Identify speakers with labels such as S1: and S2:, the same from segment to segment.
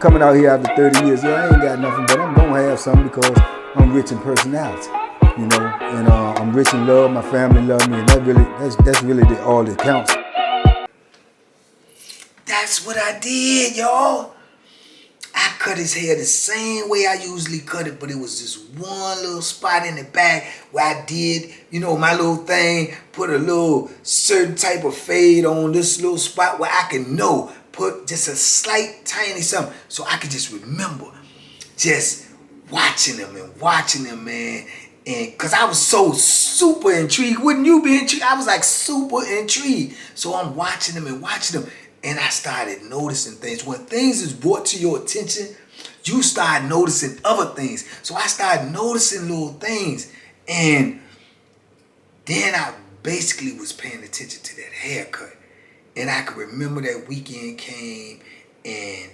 S1: coming out here after 30 years, yeah, I ain't got nothing, but I'm gonna have something because I'm rich in personality, you know, and I'm rich in love. My family love me, and that's really all that counts.
S2: That's what I did, y'all. I cut his hair the same way I usually cut it, but it was just one little spot in the back where I did, you know, my little thing, put a little certain type of fade on this little spot where I can know, put just a slight tiny something so I could just remember just watching them, man. And cause I was so super intrigued. Wouldn't you be intrigued? I was like super intrigued. So I'm watching them. And I started noticing things. When things is brought to your attention, you start noticing other things. So I started noticing little things. And then I basically was paying attention to that haircut. And I could remember that weekend came and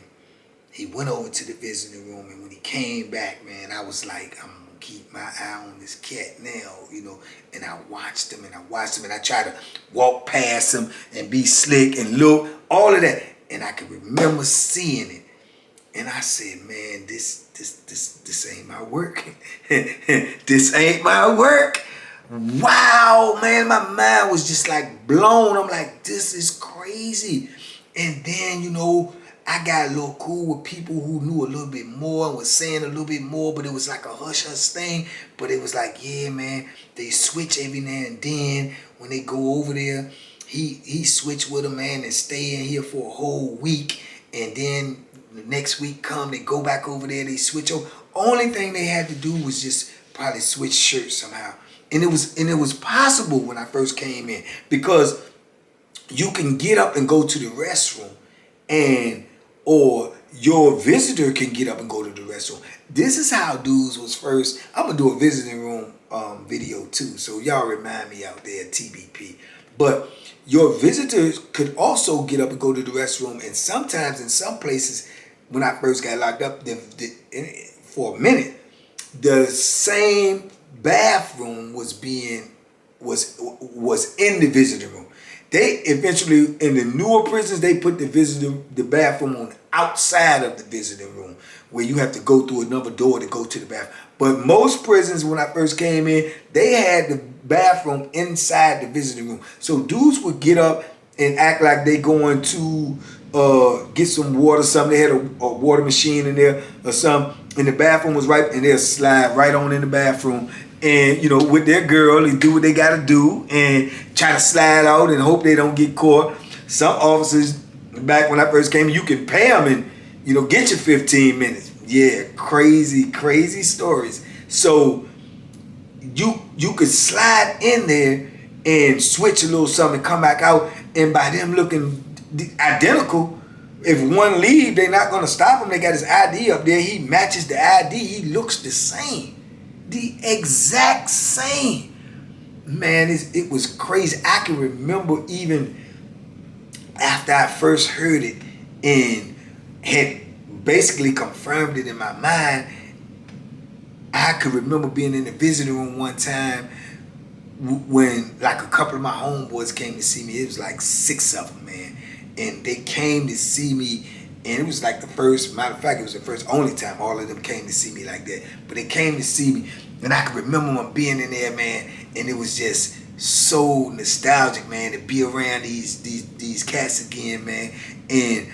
S2: he went over to the visiting room. And when he came back, man, I was like, I'm going to keep my eye on this cat now, you know. And I watched him and I tried to walk past him and be slick and look, all of that. And I could remember seeing it. And I said, man, this ain't my work. This ain't my work. Wow, man, my mind was just like blown. I'm like, this is crazy. And then, you know, I got a little cool with people who knew a little bit more and was saying a little bit more, but it was like a hush-hush thing. But it was like, yeah, man, they switch every now and then. When they go over there, he switch with them, man, and stay in here for a whole week. And then the next week come, they go back over there, they switch over. Only thing they had to do was just probably switch shirts somehow. And it was possible when I first came in because you can get up and go to the restroom or your visitor can get up and go to the restroom. This is how dudes was first. I'm going to do a visiting room video too. So y'all remind me out there, TBP. But your visitors could also get up and go to the restroom. And sometimes in some places, when I first got locked up for a minute, the same bathroom was in the visiting room. They eventually, in the newer prisons, they put the bathroom on the outside of the visiting room where you have to go through another door to go to the bathroom. But most prisons, when I first came in, they had the bathroom inside the visiting room. So dudes would get up and act like they going to get some water or something. They had a water machine in there or something. And the bathroom was right, and they'll slide right on in the bathroom. And, you know, with their girl, they do what they got to do and try to slide out and hope they don't get caught. Some officers, back when I first came, you can pay them and, you know, get your 15 minutes. Yeah, crazy stories. So you could slide in there and switch a little something, come back out, and by them looking identical, if one leave, they're not going to stop him. They got his ID up there. He matches the ID. He looks the same. The exact same. Man, it was crazy. I can remember even after I first heard it and had basically confirmed it in my mind, I could remember being in the visiting room one time when like a couple of my homeboys came to see me. It was like 6 of them, man. And they came to see me, and it was like the first, matter of fact, it was the first only time all of them came to see me like that. But they came to see me, and I can remember them being in there, man, and it was just so nostalgic, man, to be around these cats again, man. And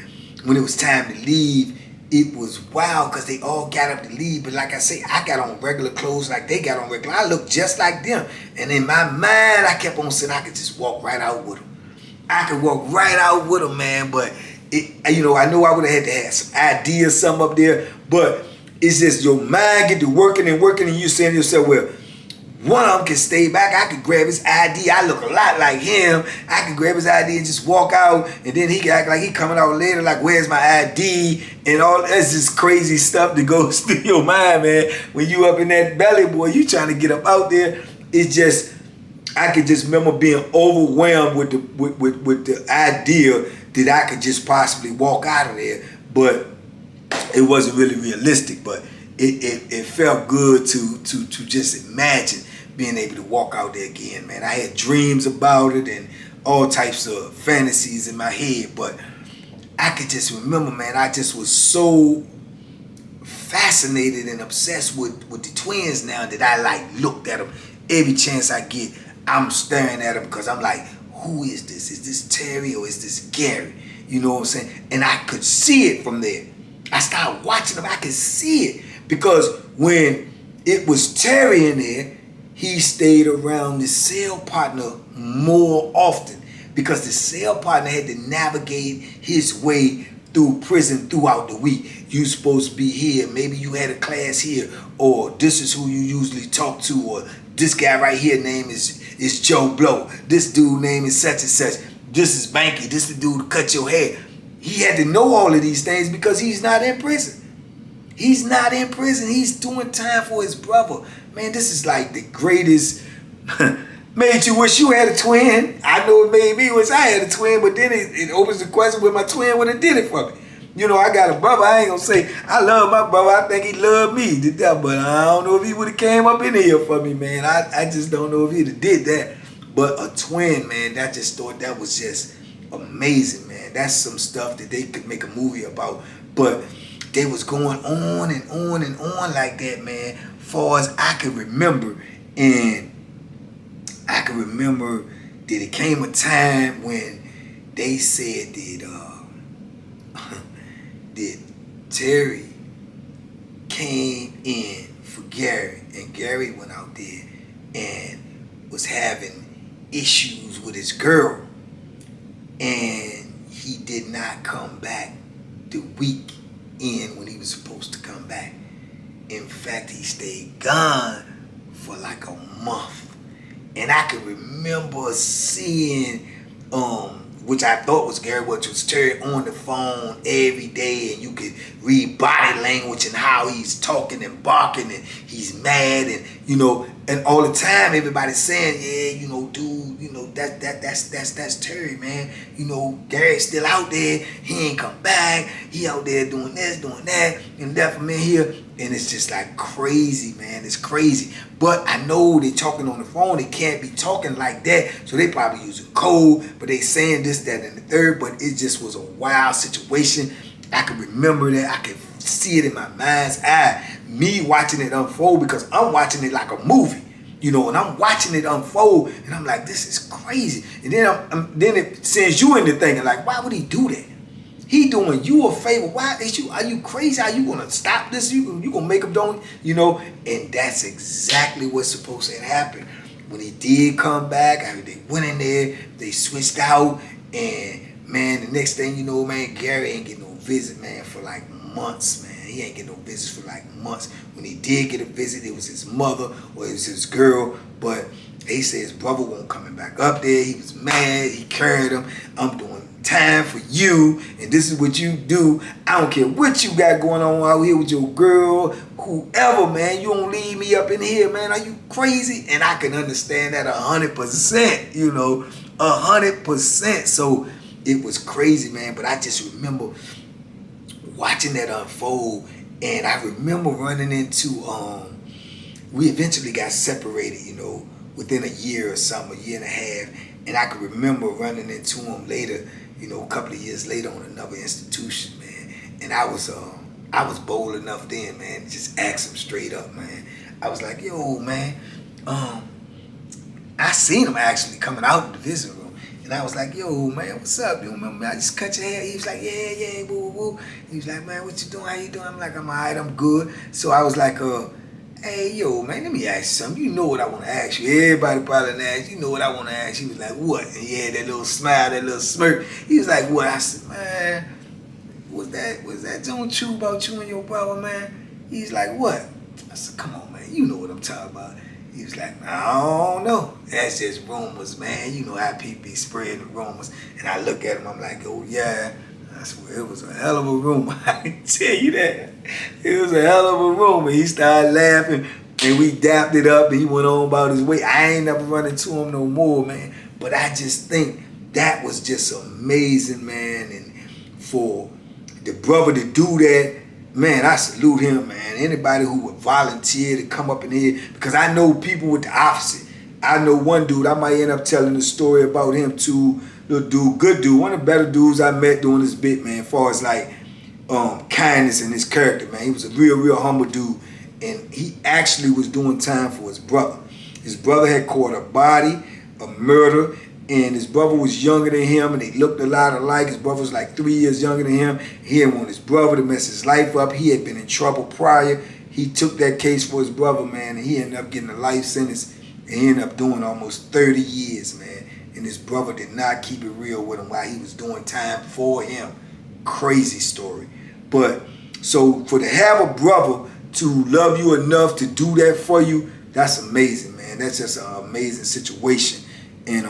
S2: when it was time to leave, it was wild because they all got up to leave. But like I say, I got on regular clothes like they got on regular. I looked just like them. And in my mind, I kept on saying I could just walk right out with them. I could walk right out with them, man. But, I know I would have had to have some ideas, something up there. But it's just your mind get to working, and you saying to yourself, well, one of them can stay back. I could grab his ID. I look a lot like him. I could grab his ID and just walk out. And then he can act like he coming out later, like, where's my ID? And all that's just crazy stuff that goes through your mind, man. When you up in that belly, boy, you trying to get up out there. It's just, I could just remember being overwhelmed with the idea that I could just possibly walk out of there. But it wasn't really realistic. But it felt good to just imagine being able to walk out there again, man. I had dreams about it and all types of fantasies in my head, but I could just remember, man, I just was so fascinated and obsessed with the twins now that I like looked at them every chance I get. I'm staring at them because I'm like, who is this? Is this Terry or is this Gary? You know what I'm saying? And I could see it from there. I started watching them. I could see it because when it was Terry in there, he stayed around the cell partner more often because the cell partner had to navigate his way through prison throughout the week. You supposed to be here. Maybe you had a class here, or this is who you usually talk to, or this guy right here name is Joe Blow. This dude name is such and such. This is Banky. This is the dude who cut your hair. He had to know all of these things because he's not in prison. He's not in prison. He's doing time for his brother. Man, this is like the greatest. Made you wish you had a twin. I know it made me wish I had a twin, but then it opens the question with my twin would have did it for me. You know, I got a brother. I ain't gonna say I love my brother. I think he loved me to death, but I don't know if he would have came up in here for me, man. I just don't know if he'd have did that. But a twin, man, I just thought that was just amazing, man. That's some stuff that they could make a movie about. But they was going on and on and on like that, man, far as I can remember. And I can remember that it came a time when they said that Terry came in for Gary, and Gary went out there and was having issues with his girl, and he did not come back the week in when he was supposed to come back. In fact, he stayed gone for like a month. And I can remember seeing, which I thought was Gary, which was Terry, on the phone every day, and you could read body language and how he's talking and barking and he's mad, and you know, and all the time everybody's saying, yeah, you know, dude, you know, that's Terry, man. You know, Gary's still out there. He ain't come back. He out there doing this, doing that, and left him in here. And it's just like crazy, man. It's crazy. But I know they talking on the phone. They can't be talking like that. So they probably using code, but they saying this, that, and the third. But it just was a wild situation. I can remember that. I can see it in my mind's eye. Me watching it unfold, because I'm watching it like a movie. You know, and I'm watching it unfold, and I'm like, this is crazy. And then then it sends you into thinking, like, why would he do that? He doing you a favor. Why is you? Are you crazy? Are you gonna stop this? You gonna make him don't? You know? And that's exactly what's supposed to happen. When he did come back, I mean, they went in there, they switched out, and man, the next thing you know, man, Gary ain't get no visit, man, for like months, man. He ain't get no visits for like months. When he did get a visit, it was his mother or it was his girl, but they said his brother wasn't coming back up there. He was mad. He carried him. I'm doing time for you, and this is what you do. I don't care what you got going on out here with your girl, whoever, man. You don't leave me up in here, man. Are you crazy? And I can understand that 100%, you know, 100%. So it was crazy, man. But I just remember watching that unfold, and I remember running into, we eventually got separated, you know, within a year or something, a year and a half. And I can remember running into him later, you know, a couple of years later on another institution, man. And I was bold enough then, man, to just ask him straight up, man. I was like, yo, man, I seen him actually coming out of the visiting room. And I was like, yo, man, what's up? You remember me? I just cut your hair. He was like, yeah, woo, woo. He was like, man, what you doing? How you doing? I'm like, I'm all right, I'm good. So I was like, hey, yo, man, let me ask you something. You know what I want to ask you. Everybody probably asked, you know what I want to ask you. He was like, what? And he had that little smile, that little smirk. He was like, what? I said, man, was that Joan Chew about you and your brother, man? He's like, what? I said, come on, man, you know what I'm talking about. He was like, I don't know. That's just rumors, man. You know how people be spreading the rumors. And I look at him, I'm like, oh, yeah. I swear, it was a hell of a rumor. I can tell you that. It was a hell of a rumor. He started laughing, and we dapped it up, and he went on about his way. I ain't never run into him no more, man. But I just think that was just amazing, man. And for the brother to do that, man, I salute him, man. Anybody who would volunteer to come up in here, because I know people with the opposite.
S1: I know one dude, I might end up telling a story about him too. Little dude, good dude, one of the better dudes I met doing this bit, man, as far as like kindness in his character, man. He was a real humble dude. And he actually was doing time for his brother. His brother had caught a body, a murder, and his brother was younger than him, and they looked a lot alike. His brother was like 3 years younger than him. He didn't want his brother to mess his life up. He had been in trouble prior. He took that case for his brother, man, and he ended up getting a life sentence. And he ended up doing almost 30 years, man. And his brother did not keep it real with him while he was doing time for him. Crazy story. But so to have a brother to love you enough to do that for you, that's amazing, man. That's just an amazing situation. And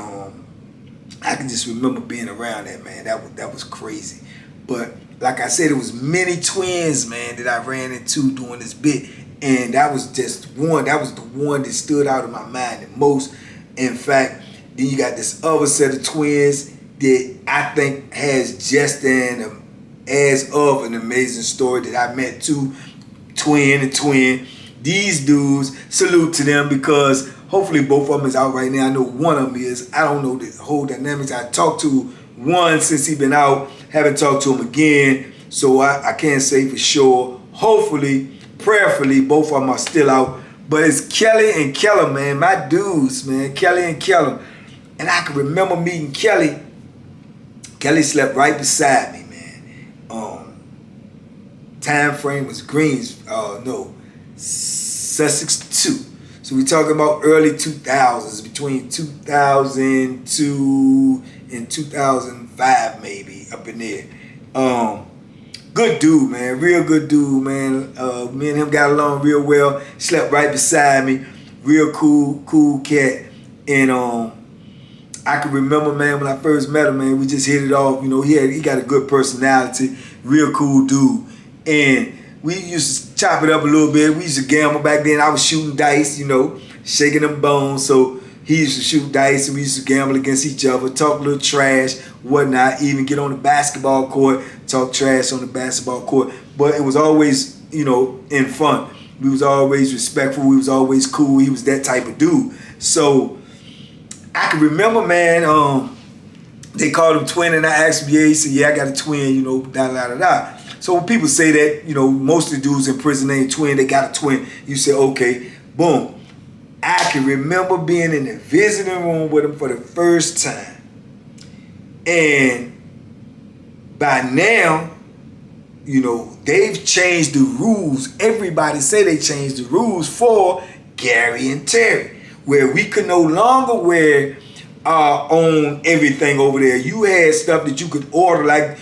S1: I can just remember being around that, man. That was crazy. But like I said, it was many twins, man, that I ran into doing this bit. And that was just one. That was the one that stood out in my mind the most. In fact, then you got this other set of twins that I think has just as of an amazing story that I met too. Twin and twin. These dudes, salute to them, because hopefully both of them is out right now. I know one of them is. I don't know the whole dynamics. I talked to one since he been out. Haven't talked to him again. So I can't say for sure. Hopefully, prayerfully, both of them are still out. But it's Kelly and Keller, man. My dudes, man. Kelly and Keller. And I can remember meeting Kelly. Kelly slept right beside me, man. Time frame was Sussex 2. So we're talking about early 2000s, between 2002 and 2005 maybe, up in there. Good dude, man. Real good dude, man. Me and him got along real well. Slept right beside me. Real cool cat. And I can remember, man, when I first met him, man, we just hit it off. You know, he got a good personality. Real cool dude. And we used to chop it up a little bit. We used to gamble back then. I was shooting dice, you know, shaking them bones. So he used to shoot dice, and we used to gamble against each other, talk a little trash, whatnot, even get on the basketball court, talk trash on the basketball court. But it was always, you know, in fun. We was always respectful. We was always cool. He was that type of dude. So I can remember, man, they called him twin, and I asked him, yeah, he said, yeah, I got a twin, you know, da. So when people say that, you know, most of the dudes in prison ain't twin, they got a twin, you say, okay, boom. I can remember being in the visiting room with him for the first time. And by now, you know, they've changed the rules. Everybody say they changed the rules for Gary and Terry, where we could no longer wear our own everything over there. You had stuff that you could order, like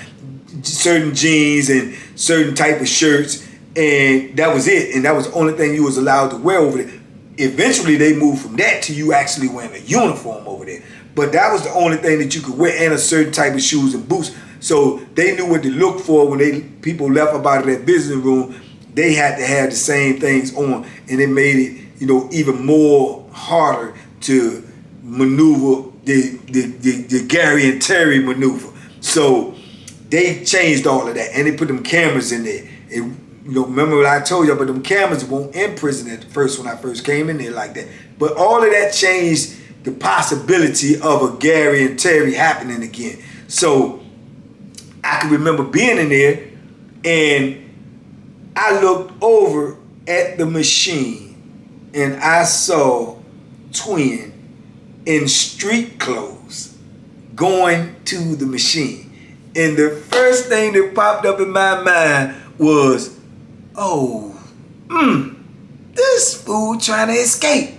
S1: certain jeans and certain type of shirts, and that was it. And that was the only thing you was allowed to wear over there. Eventually, they moved from that to you actually wearing a uniform over there. But that was the only thing that you could wear, and a certain type of shoes and boots. So they knew what to look for when people left up out of that visiting room. They had to have the same things on, and it made it, you know, even more harder to maneuver the Gary and Terry maneuver. So they changed all of that, and they put them cameras in there. And, you know, remember what I told you, but them cameras weren't in prison at first when I first came in there like that. But all of that changed the possibility of a Gary and Terry happening again. So I can remember being in there, and I looked over at the machine, and I saw twin in street clothes going to the machine. And the first thing that popped up in my mind was, this fool trying to escape.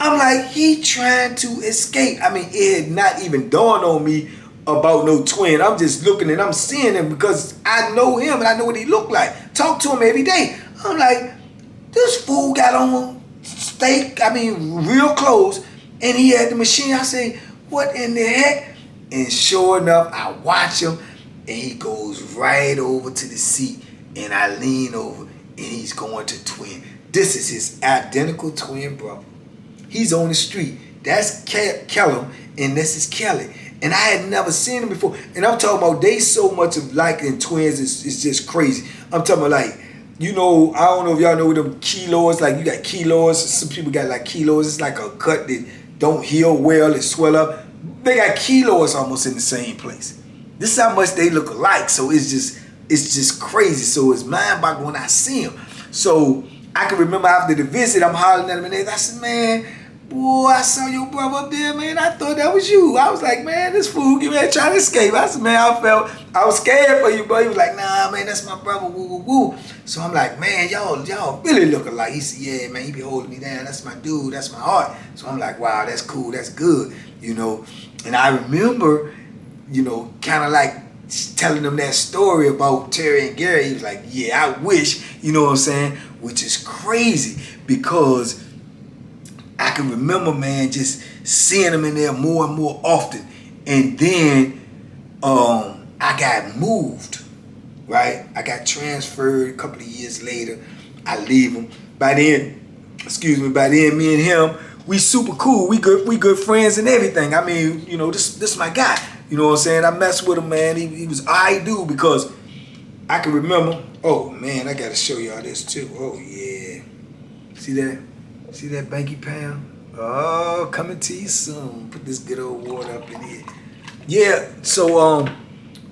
S1: I'm like, he trying to escape. I mean, it had not even dawned on me about no twin. I'm just looking and I'm seeing him because I know him and I know what he looked like. Talk to him every day. I'm like, this fool got on real clothes, and he had the machine. I say, what in the heck? And sure enough, I watch him, and he goes right over to the seat, and I lean over, and he's going to twin. This is his identical twin brother. He's on the street. That's Keller, and this is Kelly. And I had never seen him before. And I'm talking about they so much of like in twins, it's just crazy. I'm talking about like you know, I don't know if y'all know them keloids, like you got keloids, some people got like keloids, it's like a cut that don't heal well, it swell up. They got keloids almost in the same place. This is how much they look alike, so it's just crazy. So it's mind-boggling when I see them. So I can remember after the visit, I'm hollering at him and I said, man, boy, I saw your brother up there, man. I thought that was you. I was like, man, this fool, get man, trying to escape. I said, man, I was scared for you, bro. He was like, nah, man, that's my brother, woo, woo, woo. So I'm like, man, y'all really look alike. He said, yeah, man, he be holding me down. That's my dude, that's my heart. So I'm like, wow, that's cool, that's good, you know. And I remember, you know, kind of like telling him that story about Terry and Gary. He was like, yeah, I wish, you know what I'm saying? Which is crazy because I can remember, man, just seeing him in there more and more often. And then I got moved, right? I got transferred a couple of years later. I leave him. By then, me and him, we super cool. We good friends and everything. I mean, you know, this my guy. You know what I'm saying? I messed with him, man. He was I do because I can remember. Oh man, I gotta show y'all this too. Oh yeah. See that? See that Banky Pound? Oh, coming to you soon. Put this good old water up in here. Yeah, so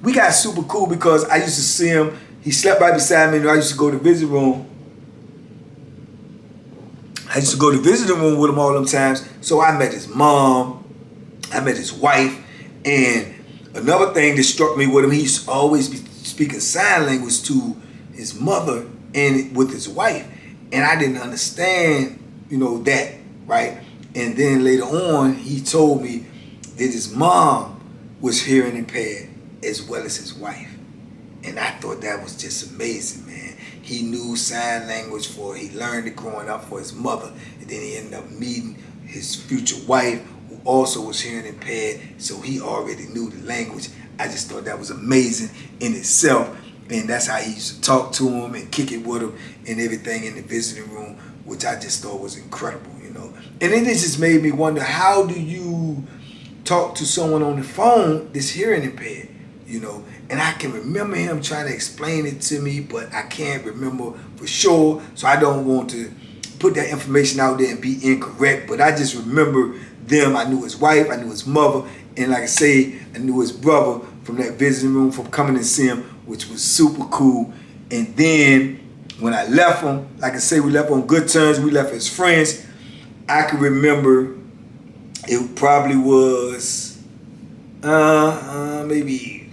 S1: we got super cool because I used to see him. He slept right beside me and I used to go to the visiting room. I used to go to the visiting room with him all them times. So I met his mom, I met his wife, and another thing that struck me with him, he used to always be speaking sign language to his mother and with his wife. And I didn't understand, you know, that, right? And then later on, he told me that his mom was hearing impaired as well as his wife. And I thought that was just amazing, man. He knew sign language he learned it growing up for his mother. And then he ended up meeting his future wife, who also was hearing impaired. So he already knew the language. I just thought that was amazing in itself. And that's how he used to talk to him and kick it with him and everything in the visiting room, which I just thought was incredible, you know. And then it just made me wonder, how do you talk to someone on the phone that's hearing impaired, you know? And I can remember him trying to explain it to me, but I can't remember for sure. So I don't want to put that information out there and be incorrect, but I just remember them. I knew his wife, I knew his mother, and like I say, I knew his brother from that visiting room, from coming to see him, which was super cool. And then when I left him, like I say, we left on good terms, we left as friends. I can remember it probably was maybe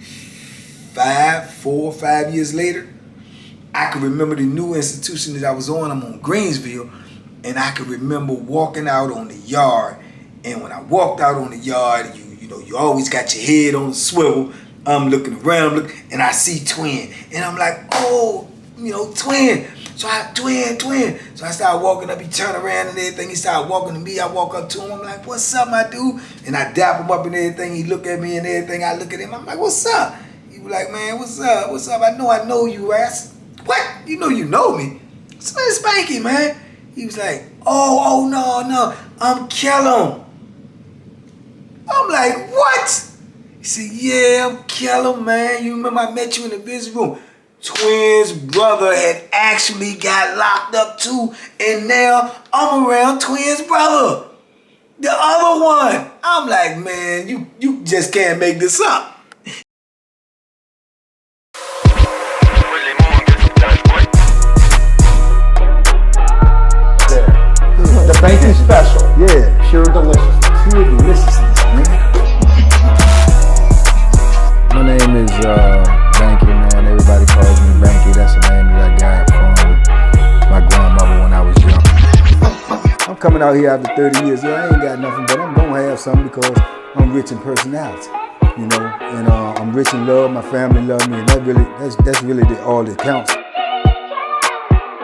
S1: 4 or 5 years later. I can remember the new institution that I was on. I'm on Greensville, and I can remember walking out on the yard. And when I walked out on the yard, you know, you always got your head on the swivel. I'm looking around, and I see Twin, and I'm like, oh, you know, Twin. So Twin. So I started walking up. He turned around and everything. He started walking to me. I walk up to him. I'm like, what's up, my dude? And I dap him up and everything. He look at me and everything. I look at him. I'm like, what's up? He was like, man, what's up? What's up? I know you, ass. What? You know me? So it's Spanky, man. He was like, oh, no. I'm Keller. I'm like, what? He said, yeah, I'm Keller, man. You remember I met you in the visiting room. Twin's brother had actually got locked up too, and now I'm around Twin's brother, the other one. I'm like, man, you just can't make this up.
S3: The bacon special.
S1: Yeah.
S3: Pure deliciousness.
S1: Pure deliciousness, man.
S4: My name is Banky, man. Everybody calls me Banky. That's a name that I got from my grandmother when I was young. I'm coming out here after 30 years. Yeah, I ain't got nothing, but I'm gonna have something because I'm rich in personality, you know, and I'm rich in love. My family love me, and that's really all that counts.